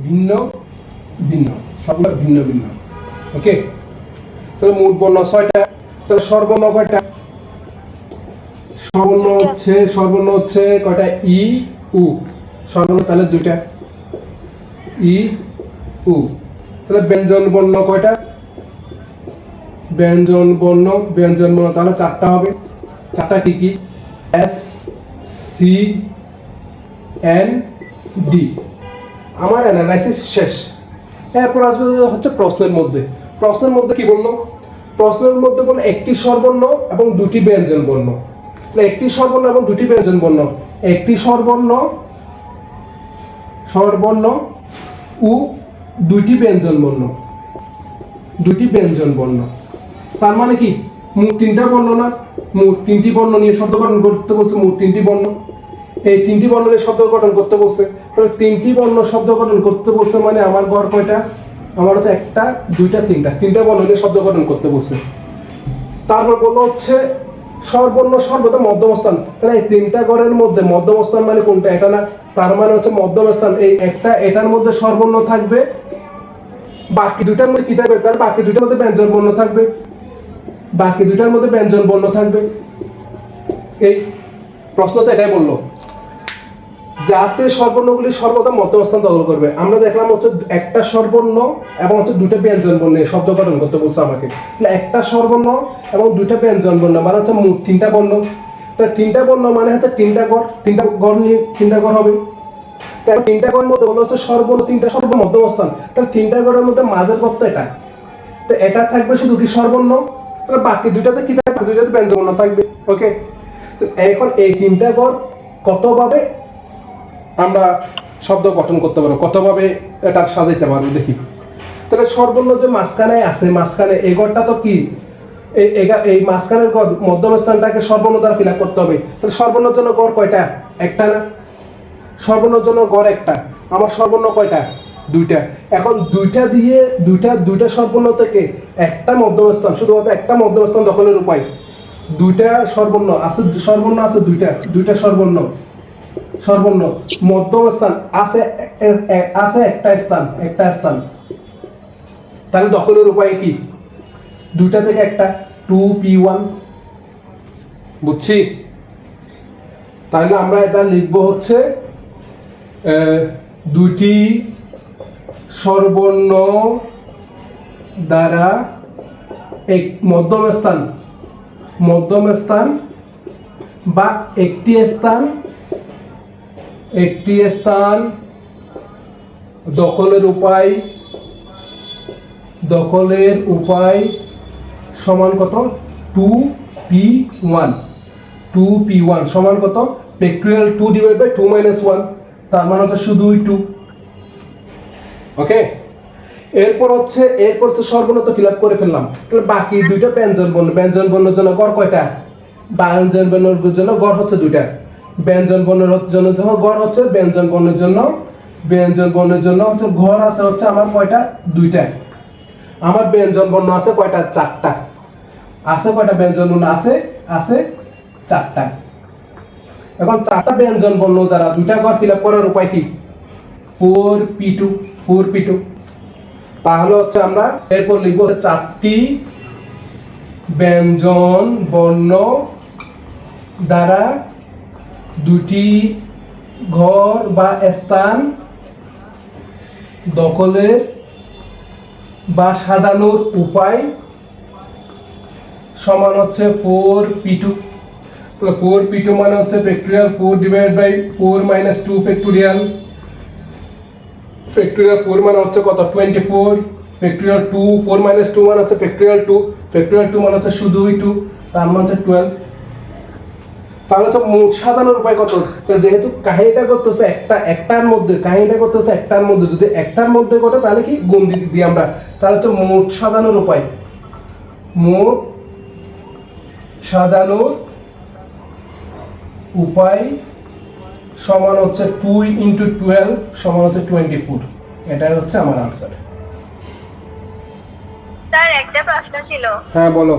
ভিন্ন ভিন্ন, সবগুলো ভিন্ন ভিন্ন। ওকে, তাহলে মোট বর্ণ 6টা। তাহলে স্বরবর্ণ কয়টা? স্বরবর্ণ হচ্ছে কয়টা? ই উ। স্বরবর্ণ তাহলে 2টা, ই উ। তাহলে ব্যঞ্জন বর্ণ কয়টা? ব্যঞ্জন বর্ণ তাহলে 4টা হবে। 4টা কি কি? S, C, N, D. আমার অ্যানালাইসিস শেষ। এরপর আসবে হচ্ছে প্রশ্নের মধ্যে। প্রশ্নের মধ্যে কি বললো? প্রশ্নের মধ্যে বললো একটি স্বরবর্ণ এবং 2টি ব্যঞ্জন বর্ণ। একটি স্বরবর্ণ এবং 2টি ব্যঞ্জন বর্ণ। একটি স্বরবর্ণ ও 2টি ব্যঞ্জন বর্ণ। 2টি ব্যঞ্জন বর্ণ তার মানে কি? মোট 3টা বর্ণ না? মোট 3টি বর্ণ নিয়ে শব্দ গঠন করতে বলছে। মোট 3টি বর্ণ, এই 3টি বর্ণ নিয়ে শব্দ গঠন করতে বলছে। তাহলে 3টি বর্ণ শব্দ গঠন করতে বলছে মানে আমার গড় কয়টা? আমার হচ্ছে 1টা 2টা 3টা বর্ণ নিয়ে শব্দ গঠন করতে বলছে। তারপর বললো হচ্ছে স্বরবর্ণ সর্বদা মধ্যম স্থান। তাহলে এই 3টা গড়ের মধ্যে মধ্যম স্থান মানে কোনটা? এটা না? তার মানে হচ্ছে মধ্যম স্থান এই একটা, এটার মধ্যে স্বরবর্ণ থাকবে, বাকি 2টার মধ্যে কি থাকবে? তার বাকি 2টার মধ্যে ব্যঞ্জন বর্ণ থাকবে। বাকি 2টার মধ্যে ব্যঞ্জন বর্ণ থাকবে। এই প্রশ্ন তো এটাই বললো, যাতে স্বরবর্ণগুলি সর্বদা মধ্যস্থান দখল করবে। আমরা দেখলাম হচ্ছে একটা স্বরবর্ণ এবং হচ্ছে 2টা ব্যঞ্জন বর্ণ শব্দ গঠন করতে বলছে আমাকে। তাহলে একটা স্বরবর্ণ এবং 2টা ব্যঞ্জন বর্ণ মানে হচ্ছে মোট 3টা বর্ণ। তাহলে 3টা বর্ণ মানে হচ্ছে 3টা গড়, 3টা গড় নিয়ে 3টা গড় হবে। তাহলে 3টা গড়ের মধ্যে বলা হচ্ছে স্বরবর্ণ 3টা সর্ব মধ্যস্থান। তাহলে 3টা গড়ের মধ্যে মাঝের গড় তো এটা। তো এটা থাকবে শুধু কি স্বরবর্ণ। তাহলে বাকি 2টাতে কি থাকবে? 2টাতে ব্যঞ্জন বর্ণ থাকবে। ওকে, তো এখন এই 3টা গড় কতভাবে আমরা শব্দ গঠন করতে পারবো, কতভাবে এটা সাজাইতে পারবো দেখি। তাহলে স্বরবর্ণ যে মাঝখানে আছে, মাঝখানে এই গড়টা তো কি? এই মাঝখানের গড় মধ্যম স্থানটাকে স্বরবর্ণ দ্বারা ফিল আপ করতে হবে। তাহলে স্বরবর্ণের জন্য গড় কয়টা? একটা না? স্বরবর্ণের জন্য গড় একটা। আমার স্বরবর্ণ কয়টা? 2টা। এখন 2টা দিয়ে 2টা স্বরবর্ণ থেকে একটা মধ্যম স্থান, শুধুমাত্র একটা মধ্যম স্থান দখলের উপায়। 2টা স্বরবর্ণ আছে, 2টা স্বরবর্ণ মধ্যম স্থান আছে একটা স্থান। তাহলে দখলের উপায় কি? 2টা থেকে একটা 2p1। বুঝছি? তাহলে আমরা এটা লিখবো হচ্ছে 2টি স্বরবর্ণ দ্বারা এক মধ্যম স্থান বা একটি স্থান দখলের উপায় সমান কত? 2p1 সমান কত? ফ্যাক্টরিয়াল 2 ডিভাইড বাই 2 - 1, তার মানে হচ্ছে শুধুই 2। ওকে, এরপর হচ্ছে স্বরবর্ণ তো ফিল আপ করে ফেললাম। তাহলে বাকি 2টা ব্যঞ্জন বর্ণের জন্য গড় কয়টা? ব্যঞ্জন বর্ণের জন্য গড় হচ্ছে 2টা। ব্যঞ্জন বর্ণের জন্য যখন গড় হচ্ছে ব্যঞ্জন বর্ণের জন্য হচ্ছে গড় আছে হচ্ছে আমার কয়টা? 2টা। আমার ব্যঞ্জন বর্ণ আছে কয়টা? 4টা। আছে কয়টা ব্যঞ্জন বর্ণ? আছে 4টা। এখন 4টা ব্যঞ্জন বর্ণ দ্বারা 2টা গড় ফিল আপ করার উপায় কি? 4p2। তাহলে হচ্ছে আমরা এরপর লিখবো 4টি ব্যঞ্জন বর্ণ দ্বারা 2টি ঘর বা স্থান দখলের বা সাজানোর উপায় সমান হচ্ছে 4p2। তাহলে 4p2 মানে হচ্ছে ফ্যাক্টরিয়াল 4 ডিভাইড বাই 4 - 2 ফ্যাক্টরিয়াল 4 মানে হচ্ছে কত? 24। ফ্যাক্টরিয়াল 2 4 - 2 মানে হচ্ছে ফ্যাক্টরিয়াল 2 মানে হচ্ছে শুধুই 2, তার মানে হচ্ছে 12। তাহলে হচ্ছে মোট সাজানোর উপায় কত? তো যেহেতু কাহিনীটা করতেছে একটার মধ্যে যদি একটার মধ্যে ঘটে তাহলে কি গুণ দিই আমরা। তাহলে হচ্ছে মোট সাজানোর উপায় সমান হচ্ছে 2 × 12 সমান হচ্ছে 24। এটাই হচ্ছে আমার আনসার। স্যার একটা প্রশ্ন ছিল। হ্যাঁ বলো।